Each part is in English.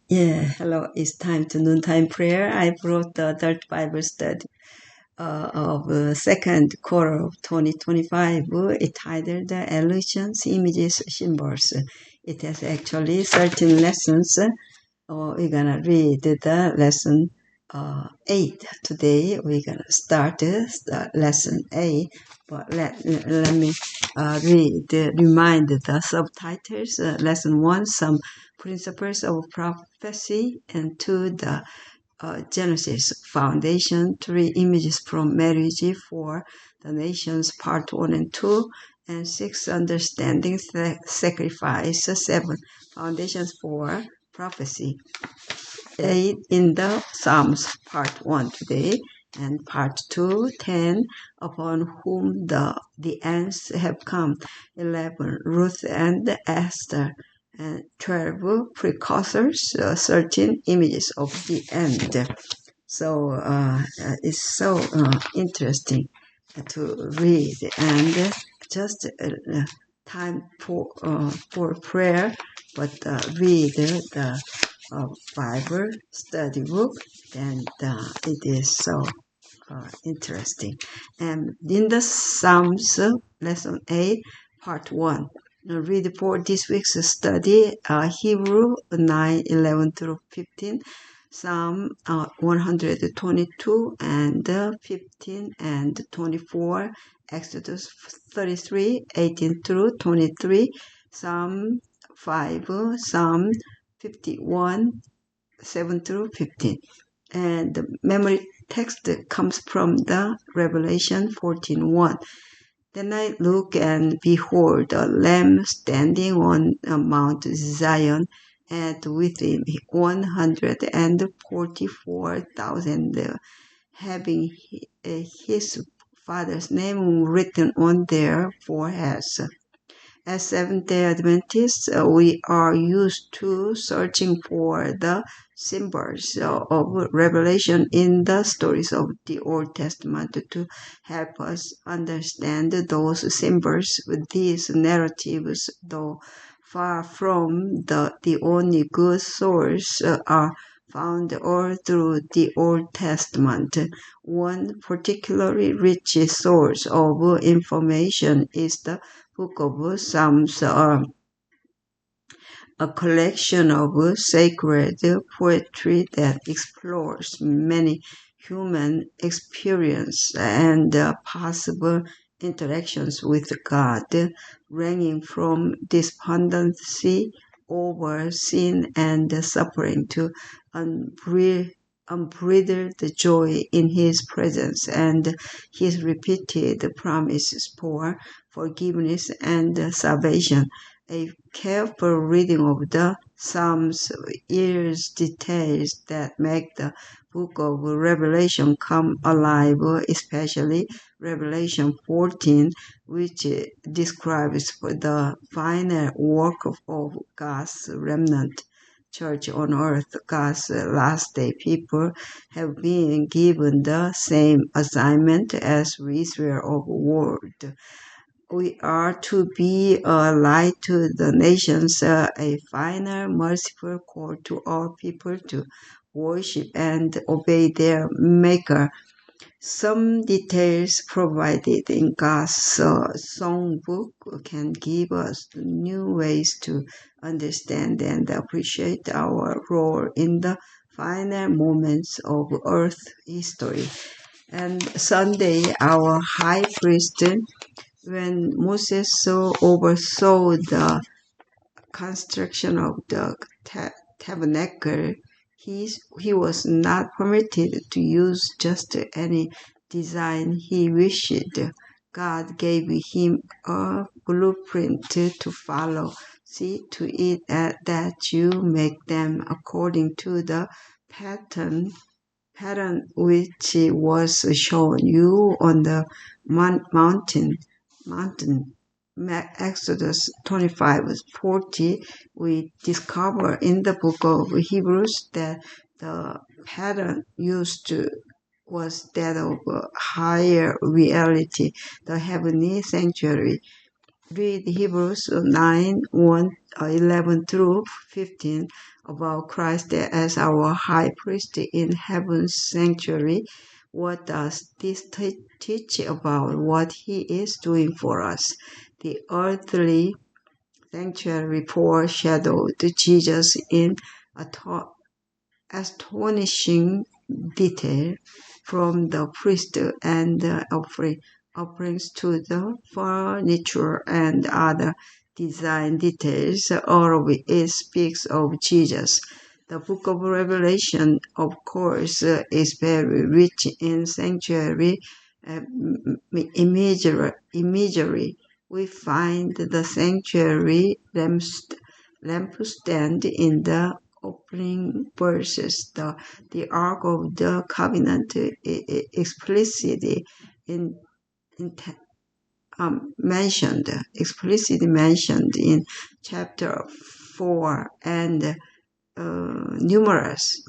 Yeah, hello. It's time to noontime prayer. I brought the adult Bible study of second quarter of 2025. It titled Illusions, Images, Symbols. It has actually 13 lessons. We're gonna read the lesson 8 today. We're gonna start lesson 8, but let me remind the subtitles. Lesson 1, some principles of prophecy, and 2, the Genesis foundation, 3, images from marriage, 4, the nations, part 1 and 2, and 6, understanding sacrifice, 7, foundations for prophecy, 8, in the Psalms, part 1 today, and part 2, 10, upon whom the ends have come, 11, Ruth and Esther, and 12, precursors, 13, images of the end. So it's so interesting to read, and just time for prayer, but read the Bible study book, and it is so interesting. And in the Psalms, lesson 8, part 1, read for this week's study, Hebrew 9:11 through 15, Psalm 122 and 15 and 24, Exodus 33:18 through 23, Psalm 5, Psalm 51, 7 through 15. And the memory text comes from the Revelation 14:1. Then I look, and behold, a lamb standing on Mount Zion, and with him 144,000, having his father's name written on their foreheads. As Seventh-day Adventists, we are used to searching for the symbols of revelation in the stories of the Old Testament to help us understand those symbols. These narratives, though far from the only good source, are found all through the Old Testament. One particularly rich source of information is the Book of Psalms, a collection of sacred poetry that explores many human experience and possible interactions with God, ranging from despondency over sin and suffering to unbridled joy in His presence and His repeated promises for forgiveness and salvation. A careful reading of the Psalms yields details that make the book of Revelation come alive, especially Revelation 14, which describes the final work of God's remnant church on earth. God's last day people have been given the same assignment as Israel of the world. We are to be a light to the nations, a final merciful call to all people to worship and obey their Maker. Some details provided in God's songbook can give us new ways to understand and appreciate our role in the final moments of Earth history. And Sunday, our high priest, when Moses oversaw the construction of the tabernacle, he was not permitted to use just any design he wished. God gave him a blueprint to follow. See to it that you make them according to the pattern which was shown you on the mountain. Exodus 25:40, we discover in the book of Hebrews that the pattern used was that of a higher reality, the heavenly sanctuary. Read Hebrews 9:11 through 15. about Christ as our high priest in heaven's sanctuary. What does this teach about what he is doing for us? The earthly sanctuary foreshadowed Jesus in astonishing detail, from the priest and the offerings to the furniture and other design details. All of it speaks of Jesus. The book of Revelation, of course, is very rich in sanctuary uh, imagery. We find the sanctuary lampstand in the opening verses. The Ark of the Covenant explicitly in, in explicitly mentioned in chapter 4, and numerous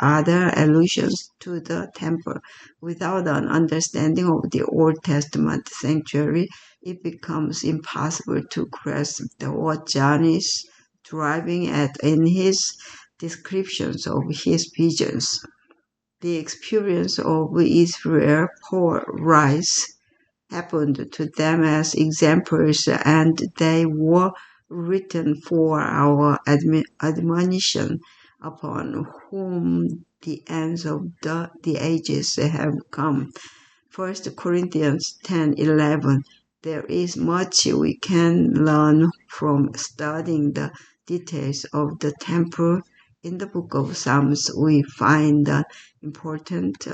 other allusions to the temple. Without an understanding of the Old Testament sanctuary, it becomes impossible to grasp what John is driving at in his descriptions of his visions. The experience of Israel, Paul writes, happened to them as examples, and they were written for our admonition, upon whom the ends of the ages have come. 1 Corinthians 10:11. There is much we can learn from studying the details of the temple. In the book of Psalms, we find an important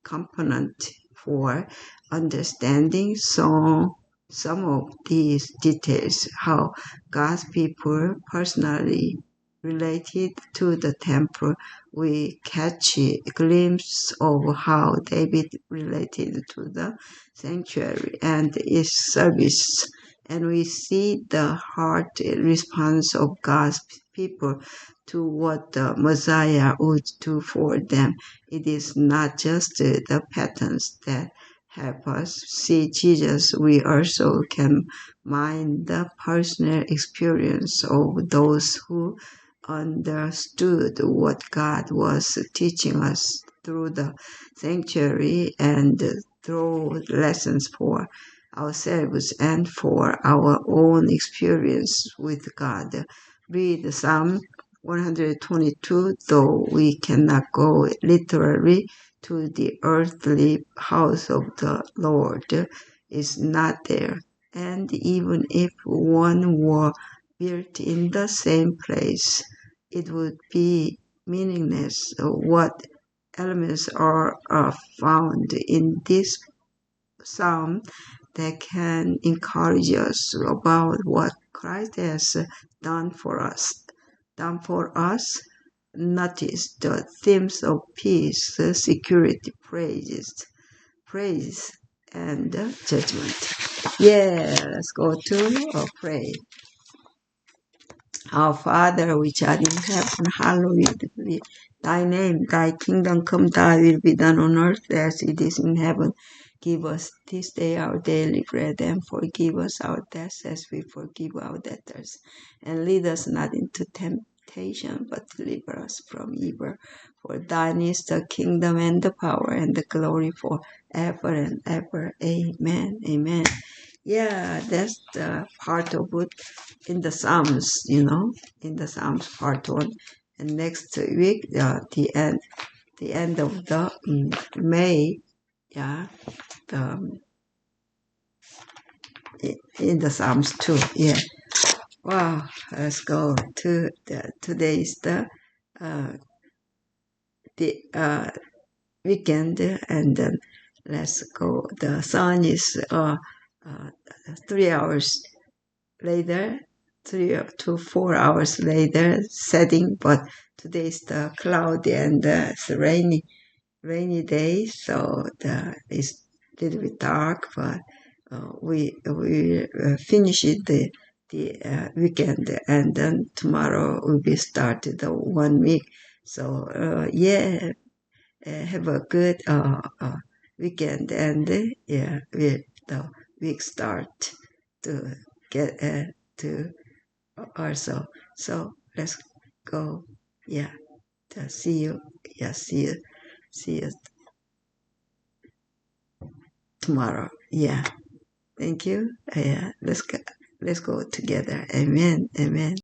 component for understanding some of these details, how God's people personally related to the temple. We catch a glimpse of how David related to the sanctuary and its service, and we see the heart response of God's people to what the Messiah would do for them. It is not just the patterns that help us see Jesus. We also can mind the personal experience of those who understood what God was teaching us through the sanctuary, and through lessons for ourselves and for our own experience with God. Read Psalm 122. Though we cannot go literally to the earthly house of the Lord, is not there, and even if one were built in the same place, it would be meaningless. What elements are found in this psalm that can encourage us about what Christ has done for us? Notice the themes of peace, security, praise, and judgment. Yeah, let's go to pray. Our Father, which art in heaven, hallowed be thy name. Thy kingdom come, thy will be done on earth as it is in heaven. Give us this day our daily bread, and forgive us our debts as we forgive our debtors. And lead us not into temptation, but deliver us from evil. For thine is the kingdom and the power and the glory forever and ever. Amen. Amen. Yeah, that's the part of it in the Psalms, in the Psalms part 1. And next week, the end of the May, yeah, in the Psalms 2. Yeah. Wow. Let's go to today's the weekend, and then let's go. The sun is 3 hours later, 3 to 4 hours later, setting, but today's the cloudy and it's a rainy day, so it's a little bit dark, but we finish the weekend, and then tomorrow will be started the 1 week. So yeah, have a good weekend, and yeah, the week start to get to also. So let's go. Yeah. See you. Yeah. See you tomorrow. Yeah. Thank you. Yeah. Let's go together. Amen. Amen.